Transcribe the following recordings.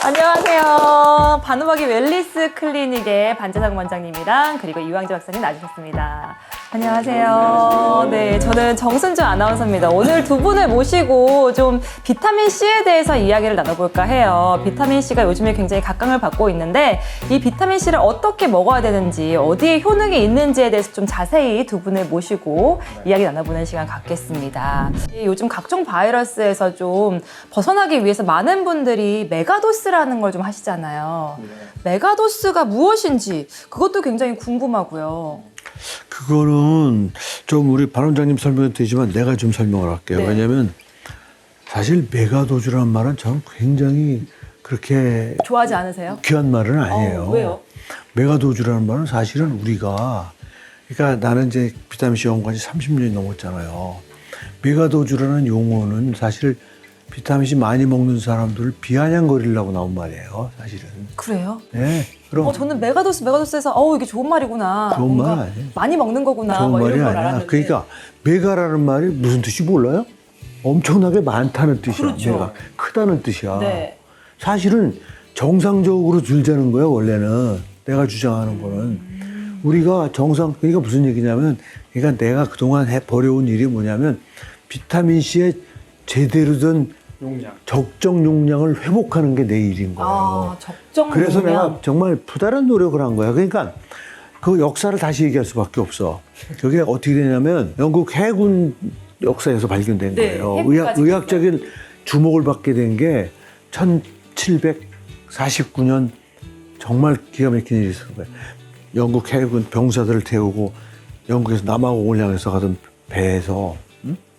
안녕하세요. 반우박이 웰리스 클리닉의 반재상 원장님이랑 그리고 이황재 박사님 나주셨습니다. 안녕하세요. 네, 저는 정순주 아나운서입니다. 오늘 두 분을 모시고 좀 비타민C에 대해서 이야기를 나눠볼까 해요. 비타민C가 요즘에 굉장히 각광을 받고 있는데 이 비타민C를 어떻게 먹어야 되는지 어디에 효능이 있는지에 대해서 좀 자세히 두 분을 모시고 이야기 나눠보는 시간 갖겠습니다. 요즘 각종 바이러스에서 좀 벗어나기 위해서 많은 분들이 메가도스라는 걸 좀 하시잖아요. 메가도스가 무엇인지 그것도 굉장히 궁금하고요. 그거는 좀 우리 반 원장님 설명도 되지만 내가 좀 설명을 할게요. 네. 왜냐하면 사실 메가도즈라는 말은 저는 굉장히 그렇게 좋아하지 않으세요? 귀한 말은 아니에요. 왜요? 메가도즈라는 말은 사실은 우리가 그러니까 나는 이제 비타민C 연구한 지 30년이 넘었잖아요. 메가도즈라는 용어는 사실 비타민C 많이 먹는 사람들을 비아냥거리려고 나온 말이에요. 사실은. 그래요? 네. 그럼 저는 메가도스에서 이게 좋은 말이구나. 좋은 말 뭔가 아니에요. 많이 먹는 거구나. 좋은 뭐 말이 이런 걸 아니야. 알았는데. 그러니까 메가라는 말이 무슨 뜻이 몰라요? 엄청나게 많다는 뜻이야. 그렇죠. 메가 크다는 뜻이야. 네. 사실은 정상적으로 들자는 거야. 원래는 내가 주장하는 거는 우리가 그러니까 무슨 얘기냐면 그러니까 내가 그동안 버려온 일이 뭐냐면 비타민 C의 제대로 된 적정 용량을 회복하는 게 내 일인 거예요. 적정 그래서 용량. 내가 정말 부단한 노력을 한 거야. 그러니까 그 역사를 다시 얘기할 수밖에 없어. 그게 어떻게 되냐면 영국 해군 역사에서 발견된 네, 거예요. 해군까지 의학적인 주목을 받게 된 게 1749년 정말 기가 막힌 일이 있었던 거예요. 영국 해군 병사들을 태우고 영국에서 남아공을 향해서 가던 배에서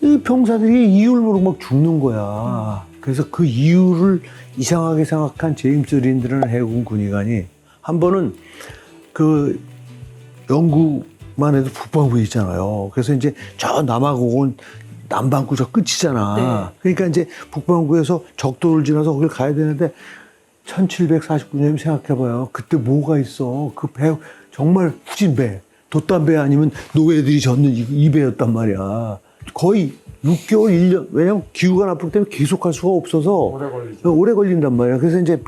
이 병사들이 이유를 모르고 막 죽는 거야. 그래서 그 이유를 이상하게 생각한 제임스 린드라는 해군 군의관이 한 번은 그 영국만 해도 북반구에 있잖아요. 그래서 이제 저 남아공은 남반구 저 끝이잖아. 네. 그러니까 이제 북반구에서 적도를 지나서 거길 가야 되는데 1749년이면 생각해봐요. 그때 뭐가 있어. 그 배 정말 후진 배. 돛단 배 아니면 노예들이 젓는 이 배였단 말이야. 거의 6개월, 1년. 왜냐면 기후가 나쁘기 때문에 계속 갈 수가 없어서 오래 걸린단 말이야. 그래서 이제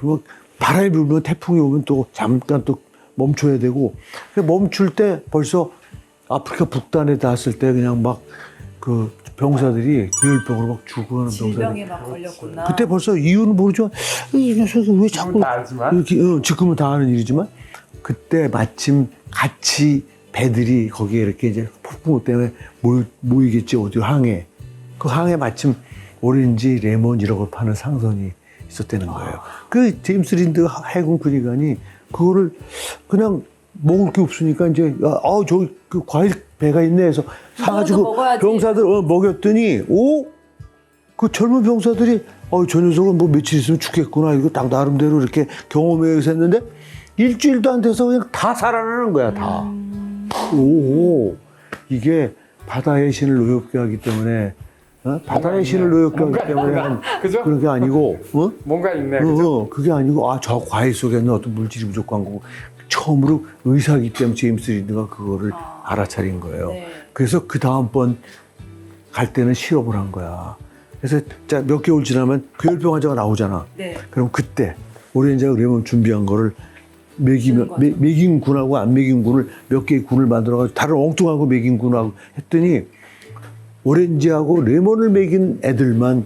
바람이 불면 태풍이 오면 또 잠깐 또 멈춰야 되고. 멈출 때 벌써 아프리카 북단에 닿았을 때 그냥 막 그 병사들이 괴혈병으로 막 죽어가는 질병에 병사들. 막 걸렸구나. 그때 벌써 이유는 모르지만 이 녀석이 왜 자꾸 이렇게 지금은 다 아는 일이지만 그때 마침 같이 배들이 거기에 이렇게 이제 폭풍우 때문에 모이겠지 어디 항해. 그 항해 마침 오렌지, 레몬 이런 걸 파는 상선이 있었다는 거예요. 그 제임스 린드 해군 군의관이 그거를 그냥 먹을 게 없으니까 이제 저기 그 과일 배가 있네 해서 사가지고 병사들 먹였더니 그 젊은 병사들이 저 녀석은 뭐 며칠 있으면 죽겠구나 이거 딱 나름대로 이렇게 경험에 의해서 했는데 일주일도 안 돼서 그냥 다 살아나는 거야 다. 이게 바다의 신을 노엽게 하기 때문에 바다의 신을 노엽게 하기 때문에 그죠? 그런 게 아니고 뭔가 있네. 그죠? 그게 아니고 저 과일 속에는 어떤 물질이 부족한 거고 처음으로 의사이기 때문에 제임스 린드가 그거를 알아차린 거예요. 네. 그래서 그 다음번 갈 때는 실험을 한 거야. 그래서 몇 개월 지나면 괴혈병 환자가 나오잖아. 네. 그럼 그때 오렌지하고 레몬 준비한 거를 먹인 군하고 안 먹인 군을 몇 개의 군을 만들어가지고 다른 엉뚱한 거 먹인 군하고 했더니 오렌지하고 레몬을 먹인 애들만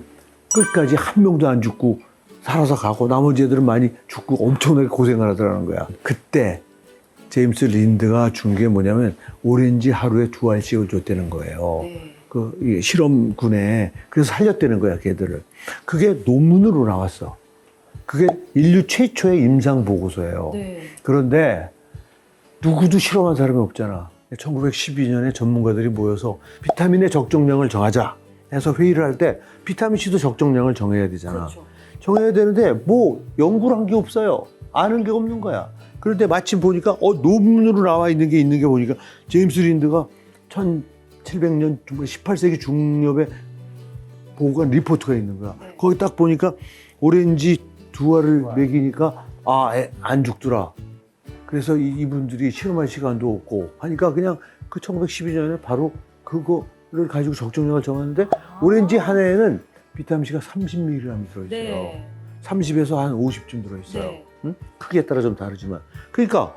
끝까지 한 명도 안 죽고 살아서 가고 나머지 애들은 많이 죽고 엄청나게 고생을 하더라는 거야. 그때 제임스 린드가 준 게 뭐냐면 오렌지 하루에 2알씩을 줬다는 거예요. 네. 그 실험군에. 그래서 살렸다는 거야 걔들을. 그게 논문으로 나왔어. 그게 인류 최초의 임상 보고서예요. 네. 그런데 누구도 실험한 사람이 없잖아. 1912년에 전문가들이 모여서 비타민의 적정량을 정하자 해서 회의를 할 때 비타민C도 적정량을 정해야 되잖아. 그렇죠. 정해야 되는데 뭐 연구를 한 게 없어요. 아는 게 없는 거야. 그런데 마침 보니까 논문으로 나와 있는 게 보니까 제임스 린드가 1700년 18세기 중엽에 보고한 리포트가 있는 거야. 네. 거기 딱 보니까 오렌지 2알을 먹이니까 안 죽더라. 그래서 이분들이 실험할 시간도 없고 하니까 그냥 그 1912년에 바로 그거를 가지고 적정량을 정하는데 오렌지 한 해에는 비타민C가 30mg이 들어있어요. 네. 30에서 한 50쯤 들어있어요. 네. 응? 크기에 따라 좀 다르지만. 그러니까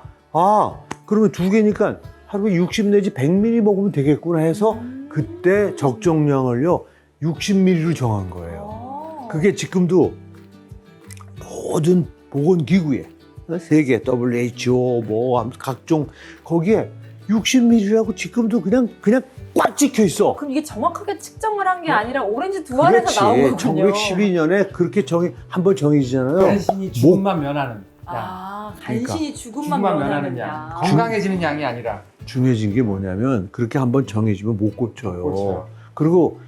그러면 두 개니까 하루에 60 내지 100ml 먹으면 되겠구나 해서 그때 적정량을요 60ml로 정한 거예요. 그게 지금도 모든 보건기구에 세계 WHO 뭐 아무튼 각종 거기에 60ml라고 지금도 그냥 꽉 찍혀 있어. 그럼 이게 정확하게 측정을 한 게 아니라 오렌지 두 알에서 나온 거군요. 1912년에 그렇게 한번 정해지잖아요. 간신히 죽음만 면하는 양. 간신히 그러니까. 죽음만 죽음만 면하는 면하는 양. 양. 건강해지는 양이 아니라. 중요해진 게 뭐냐면 그렇게 한번 정해지면 못 고쳐요. 그렇죠. 그리고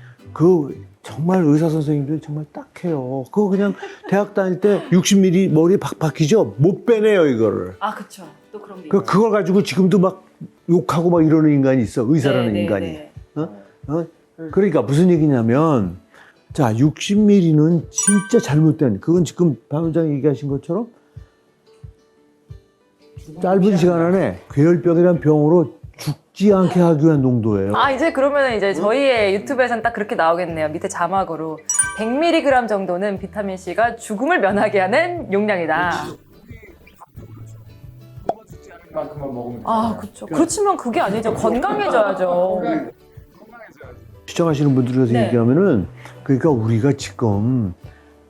정말 의사 선생님들이 정말 딱해요. 그거 그냥 대학 다닐 때 60ml 머리에 박히죠? 못 빼내요 이거를. 그렇죠. 또 그런 게 그걸 가지고 지금도 막 욕하고 막 이러는 인간이 있어. 의사라는 인간이. 그러니까 무슨 얘기냐면 자 60ml는 진짜 잘못된 그건 지금 박 원장이 얘기하신 것처럼 짧은 시간 안에 괴혈병이란 병으로 죽지 않게 하기 위한 농도예요. 이제 그러면 이제 저희의 유튜브에서는 딱 그렇게 나오겠네요. 밑에 자막으로 100mg 정도는 비타민 C가 죽음을 면하게 하는 용량이다. 만큼만 먹으면 그렇죠. 그렇지만 그게 아니죠. 건강해져야죠. 시청하시는 분들에서 네. 얘기하면은 그러니까 우리가 지금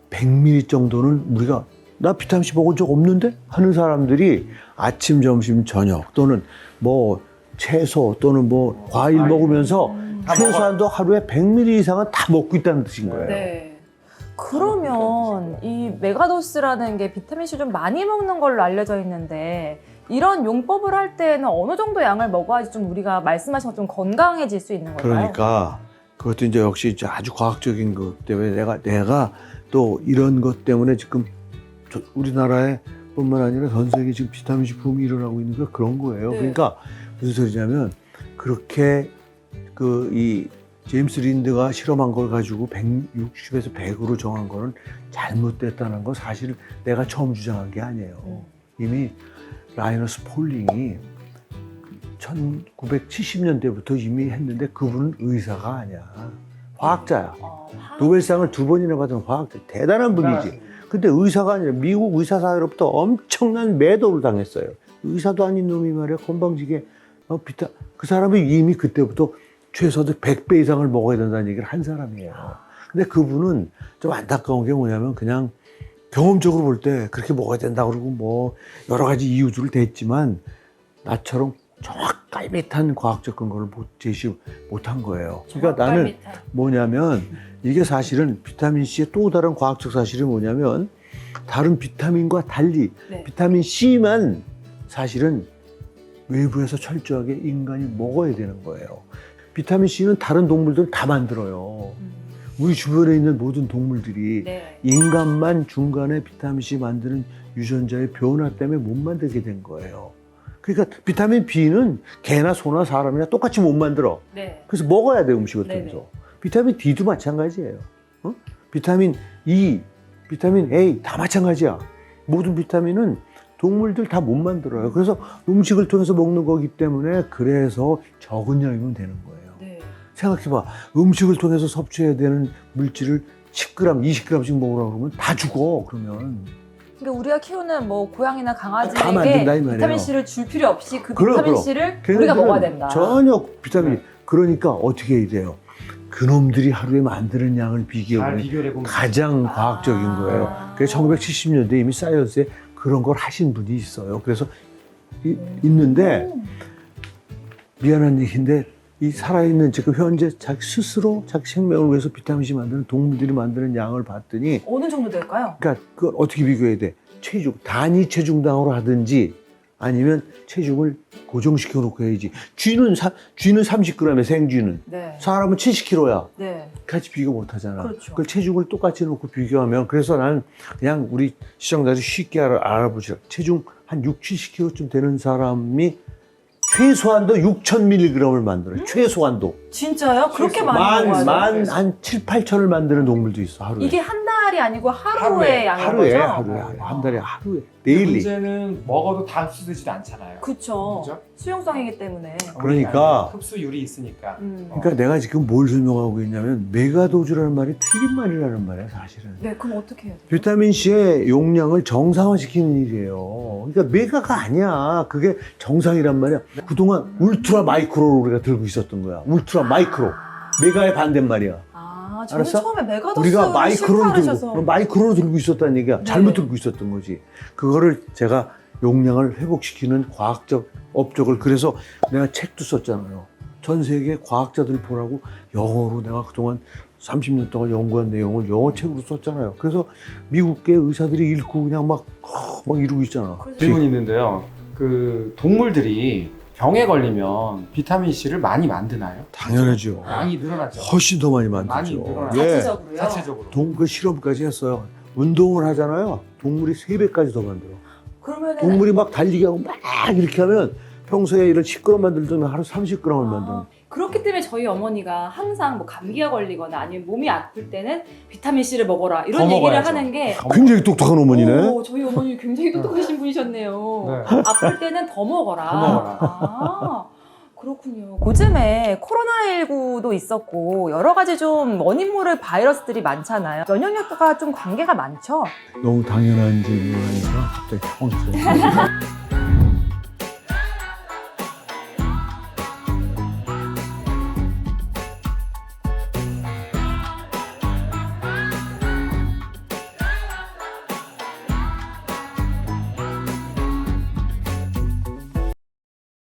100ml 정도는 우리가 나 비타민 C 먹은 적 없는데 하는 사람들이 아침, 점심, 저녁 또는 뭐 채소 또는 뭐 과일 먹으면서 다 최소한도 하루에 100ml 이상은 다 먹고 있다는 뜻인 거예요. 네. 그러면 이 메가도스라는 게 비타민 C 좀 많이 먹는 걸로 알려져 있는데 이런 용법을 할 때는 어느 정도 양을 먹어야지 좀 우리가 말씀하신 것처럼 건강해질 수 있는 걸까요? 그러니까 그것도 이제 역시 이제 아주 과학적인 것 때문에 내가 또 이런 것 때문에 지금 우리나라에 뿐만 아니라 전 세계 지금 비타민 C 붐이 일어나고 있는 게 그런 거예요. 네. 그러니까 무슨 소리냐면 그렇게 이 제임스 린드가 실험한 걸 가지고 160에서 100으로 정한 거는 잘못됐다는 거 사실 내가 처음 주장한 게 아니에요. 이미 라이너스 폴링이 1970년대부터 이미 했는데 그분은 의사가 아니야. 화학자야. 노벨상을 2번이나 받은 화학자. 대단한 분이지. 근데 의사가 아니라 미국 의사사회로부터 엄청난 매도를 당했어요. 의사도 아닌 놈이 말이야. 건방지게. 그 사람이 이미 그때부터 최소도 100배 이상을 먹어야 된다는 얘기를 한 사람이에요. 근데 그분은 좀 안타까운 게 뭐냐면 그냥 경험적으로 볼 때 그렇게 먹어야 된다 그러고 뭐 여러 가지 이유들을 댔지만 나처럼 깔밋한 과학적 근거를 제시 못한 거예요. 그러니까 나는 뭐냐면 이게 사실은 비타민 C의 또 다른 과학적 사실이 뭐냐면 다른 비타민과 달리 비타민 C만 사실은 외부에서 철저하게 인간이 먹어야 되는 거예요. 비타민 C는 다른 동물들은 다 만들어요. 우리 주변에 있는 모든 동물들이 인간만 중간에 비타민 C 만드는 유전자의 변화 때문에 못 만들게 된 거예요. 그러니까 비타민 B는 개나 소나 사람이나 똑같이 못 만들어. 그래서 먹어야 돼, 음식을 통해서. 비타민 D도 마찬가지예요. 비타민 E, 비타민 A 다 마찬가지야. 모든 비타민은 동물들 다 못 만들어요. 그래서 음식을 통해서 먹는 거기 때문에 그래서 적은 양이면 되는 거예요. 생각해봐. 음식을 통해서 섭취해야 되는 물질을 10g, 20g씩 먹으라고 그러면 다 죽어, 그러면. 그러니까 우리가 키우는 뭐 고양이나 다 강아지에게 만든다, 이 말이에요. 비타민 C를 줄 필요 없이 그 그럼, 비타민 그럼. C를 우리가 걔네들은 먹어야 된다. 전혀 비타민이. 그러니까 어떻게 해야 돼요? 그놈들이 하루에 만드는 양을 비교해보면 가장 과학적인 거예요. 그래서 1970년대 이미 사이언스에 그런 걸 하신 분이 있어요. 그래서 있는데 미안한 얘기인데 이 살아있는 지금 현재 자기 스스로 자기 생명을 위해서 비타민C 만드는 동물들이 만드는 양을 봤더니 어느 정도 될까요? 그러니까 그걸 어떻게 비교해야 돼? 체중, 단위 체중당으로 하든지 아니면 체중을 고정시켜 놓고 해야지. 쥐는 30g에 생쥐는. 사람은 70kg야. 같이 비교 못 하잖아. 그렇죠. 그걸 체중을 똑같이 놓고 비교하면 그래서 난 그냥 우리 시청자들이 쉽게 알아보시라. 체중 한 6, 70kg쯤 되는 사람이 최소한도 6,000mg을 만들어요. 최소한도. 진짜요? 그렇게 많이 먹어야 돼요? 한 7, 8천을 만드는 동물도 있어, 하루에. 이게 한 달이 아니고 하루의 하루에, 양인 하루에 거죠? 하루에 한 달에 하루에 근데 데일리. 문제는 먹어도 다 흡수되지도 않잖아요. 그쵸. 그죠? 수용성이기 때문에. 그러니까. 흡수율이 있으니까. 그러니까 내가 지금 뭘 설명하고 있냐면 메가도즈라는 말이 틀린 말이라는 말이야 사실은. 네, 그럼 어떻게 해야 돼요? 비타민 C의 용량을 정상화시키는 일이에요. 그러니까 메가가 아니야. 그게 정상이란 말이야. 그동안 울트라 마이크로로 우리가 들고 있었던 거야. 울트라 마이크로. 메가의 반대말이야. 아, 저는 알았어? 처음에 메가도스 우리가 마이크로로 실패하셔서. 들고 마이크로로 들고 있었다는 얘기야. 네. 잘못 들고 있었던 거지. 그거를 제가 용량을 회복시키는 과학적 업적을 그래서 내가 책도 썼잖아요. 전 세계 과학자들 보라고 영어로 내가 그동안 30년 동안 연구한 내용을 영어 책으로 썼잖아요. 그래서 미국계 의사들이 읽고 그냥 막 이러고 있잖아. 질문이 있는데요. 그 동물들이 병에 걸리면 비타민 C를 많이 만드나요? 당연하죠. 양이 늘어나죠. 훨씬 더 많이 많이 만들죠. 늘어나요. 자체적으로요? 자체적으로. 그 실험까지 했어요. 운동을 하잖아요. 동물이 3배까지 더 만들어. 그러면은 동물이 막 달리기 하고 막 이렇게 하면 평소에 이런 10g만 들더니 하루 30g을 만드는. 그렇기 때문에 저희 어머니가 항상 뭐 감기가 걸리거나 아니면 몸이 아플 때는 비타민 C를 먹어라 이런 더 얘기를 먹어야죠. 하는 게 굉장히 똑똑한 어머니네. 오, 저희 어머니 굉장히 똑똑하신 분이셨네요. 네. 아플 때는 더 먹어라. 더 먹어라. 아, 그렇군요. 요즘에 코로나19도 있었고 여러 가지 좀 원인 모를 바이러스들이 많잖아요. 면역력과 좀 관계가 많죠? 너무 당연한 질문 아닌가? 갑자기 당황스러워.